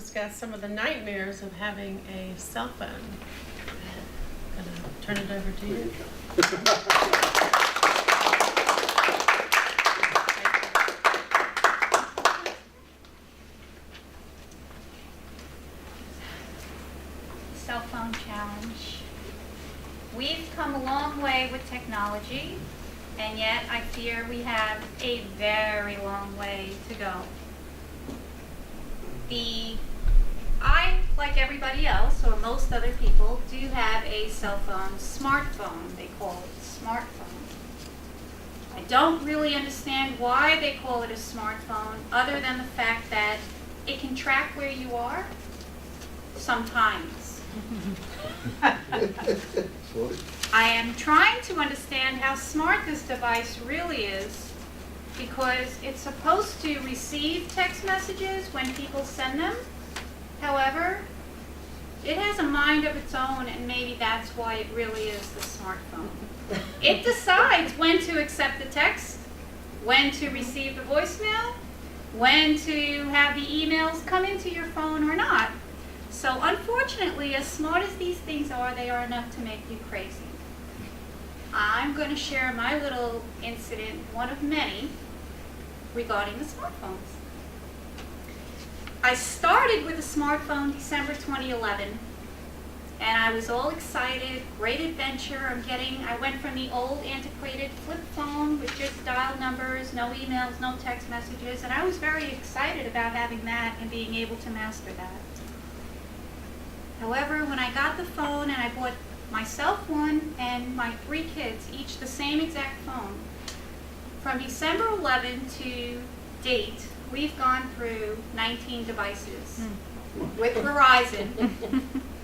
discuss some of the nightmares of having a cell phone. I'm going to turn it over to you. Cell phone challenge. We've come a long way with technology, and yet I fear we have a very long way to go. I, like everybody else, or most other people, do have a cell phone, smartphone, they call it, smartphone. I don't really understand why they call it a smartphone, other than the fact that it can track where you are, sometimes. I am trying to understand how smart this device really is, because it's supposed to receive text messages when people send them. However, it has a mind of its own, and maybe that's why it really is the smartphone. It decides when to accept the text, when to receive the voicemail, when to have the emails come into your phone or not. So unfortunately, as smart as these things are, they are enough to make you crazy. I'm going to share my little incident, one of many, regarding the smartphones. I started with a smartphone December 2011, and I was all excited, great adventure. I went from the old antiquated flip phone with just dial numbers, no emails, no text messages, and I was very excited about having that and being able to master that. However, when I got the phone and I bought myself one and my 3 kids, each the same exact phone, from December 11 to date, we've gone through 19 devices with Verizon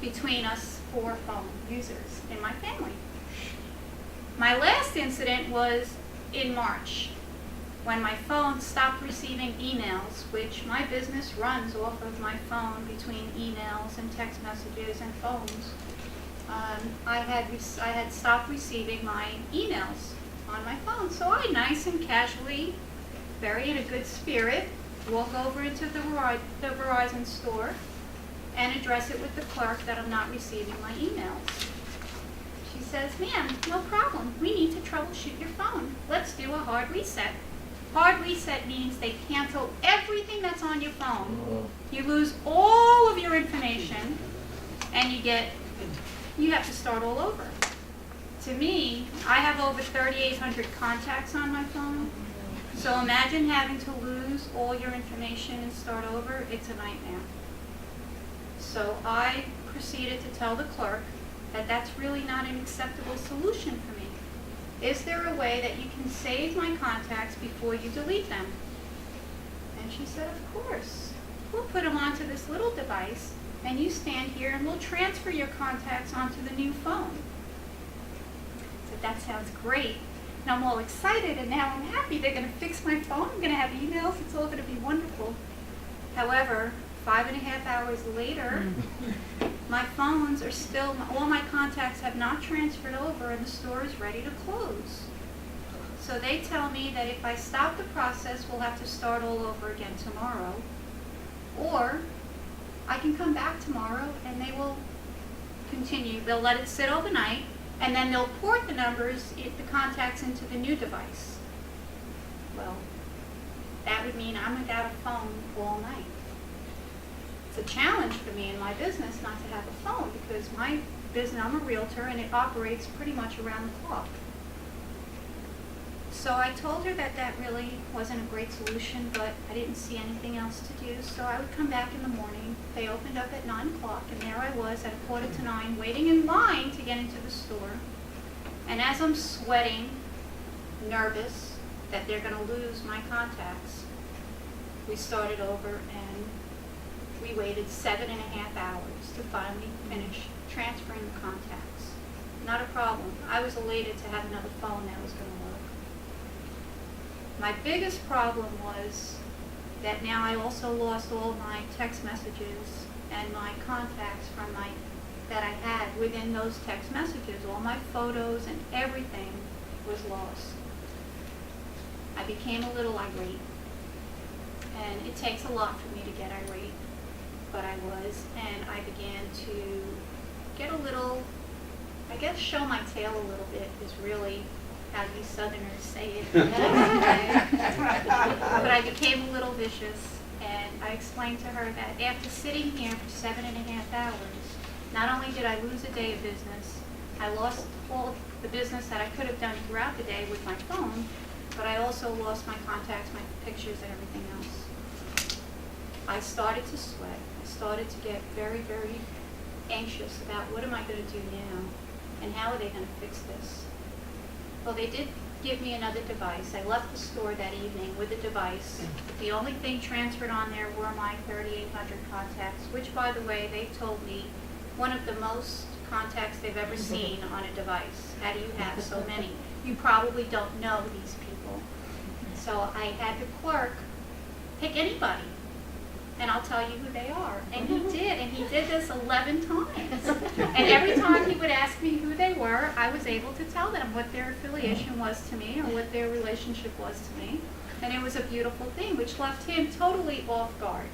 between us 4 phone users in my family. My last incident was in March, when my phone stopped receiving emails, which my business runs off of my phone between emails and text messages and phones. I had stopped receiving my emails on my phone. So I nice and casually, very in a good spirit, walk over into the Verizon store and address it with the clerk that I'm not receiving my emails. She says, "Ma'am, no problem. We need to troubleshoot your phone. Let's do a hard reset." Hard reset means they cancel everything that's on your phone. You lose all of your information, and you have to start all over. To me, I have over 3,800 contacts on my phone. So imagine having to lose all your information and start over. It's a nightmare. So I proceeded to tell the clerk that that's really not an acceptable solution for me. Is there a way that you can save my contacts before you delete them? And she said, "Of course. We'll put them onto this little device, and you stand here and we'll transfer your contacts onto the new phone." I said, "That sounds great." And I'm all excited, and now I'm happy. They're going to fix my phone. I'm going to have emails. It's all going to be wonderful. However, 5.5 hours later, my phones are still, all my contacts have not transferred over, and the store is ready to close. So they tell me that if I stop the process, we'll have to start all over again tomorrow. Or I can come back tomorrow and they will continue. They'll let it sit overnight, and then they'll port the numbers, the contacts, into the new device. Well, that would mean I'm without a phone all night. It's a challenge for me in my business not to have a phone, because my business, I'm a realtor, and it operates pretty much around the clock. So I told her that that really wasn't a great solution, but I didn't see anything else to do. So I would come back in the morning. They opened up at 9 o'clock, and there I was at 8:45, waiting in line to get into the store. And as I'm sweating, nervous that they're going to lose my contacts, we started over, and we waited 7.5 hours to finally finish transferring the contacts. Not a problem. I was elated to have another phone that was going to work. My biggest problem was that now I also lost all my text messages and my contacts that I had within those text messages. All my photos and everything was lost. I became a little irate, and it takes a lot for me to get irate. but I was, and I began to get a little, I guess show my tail a little bit is really how you Southerners say it. But I became a little vicious, and I explained to her that after sitting here for 7.5 hours, not only did I lose a day of business, I lost all the business that I could have done throughout the day with my phone, but I also lost my contacts, my pictures, and everything else. I started to sweat. I started to get very, very anxious about what am I going to do now, and how are they going to fix this? Well, they did give me another device. I left the store that evening with a device. The only thing transferred on there were my 3,800 contacts, which, by the way, they told me one of the most contacts they've ever seen on a device. How do you have so many? You probably don't know these people. So I had the clerk pick anybody, and I'll tell you who they are. And he did, and he did this 11 times. And every time he would ask me who they were, I was able to tell them what their affiliation was to me or what their relationship was to me. And it was a beautiful thing, which left him totally off guard,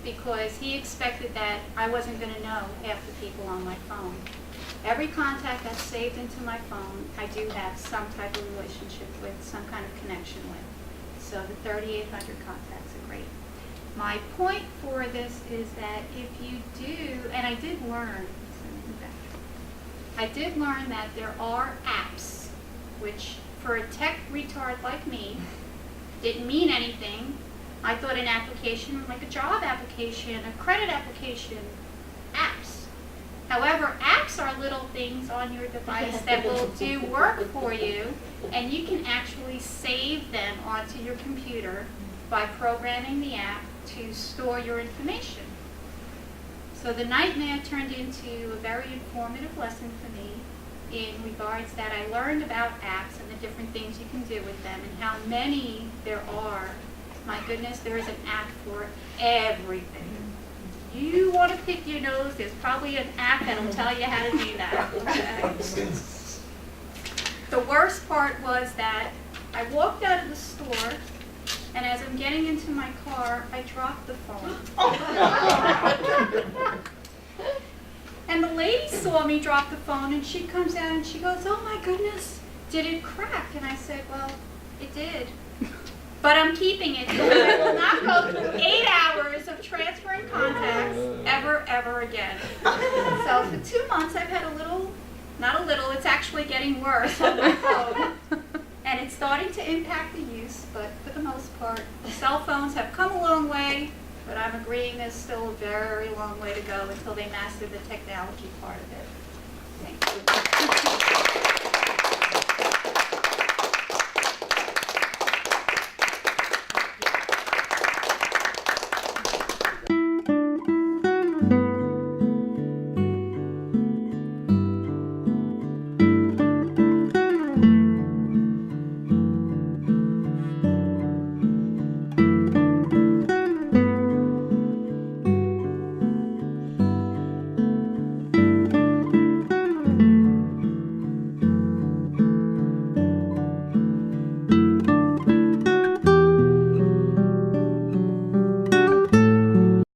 because he expected that I wasn't going to know half the people on my phone. Every contact that's saved into my phone, I do have some type of relationship with, some kind of connection with. So the 3,800 contacts are great. My point for this is that if you do, and I did learn that there are apps, which for a tech retard like me, didn't mean anything. I thought an application, like a job application, a credit application, apps. However, apps are little things on your device that will do work for you, and you can actually save them onto your computer by programming the app to store your information. So the nightmare turned into a very informative lesson for me in regards that I learned about apps and the different things you can do with them and how many there are. My goodness, there is an app for everything. You want to pick your nose, there's probably an app that'll tell you how to do that. Okay? The worst part was that I walked out of the store, and as I'm getting into my car, I dropped the phone. And the lady saw me drop the phone, and she comes out and she goes, "Oh my goodness, did it crack?" And I said, "Well, it did. But I'm keeping it, because I will not go through 8 hours of transferring contacts ever again." So for 2 months, I've had not a little, it's actually getting worse on my phone. And it's starting to impact the use, but for the most part, the cell phones have come a long way, but I'm agreeing there's still a very long way to go until they master the technology part of it. Thank you.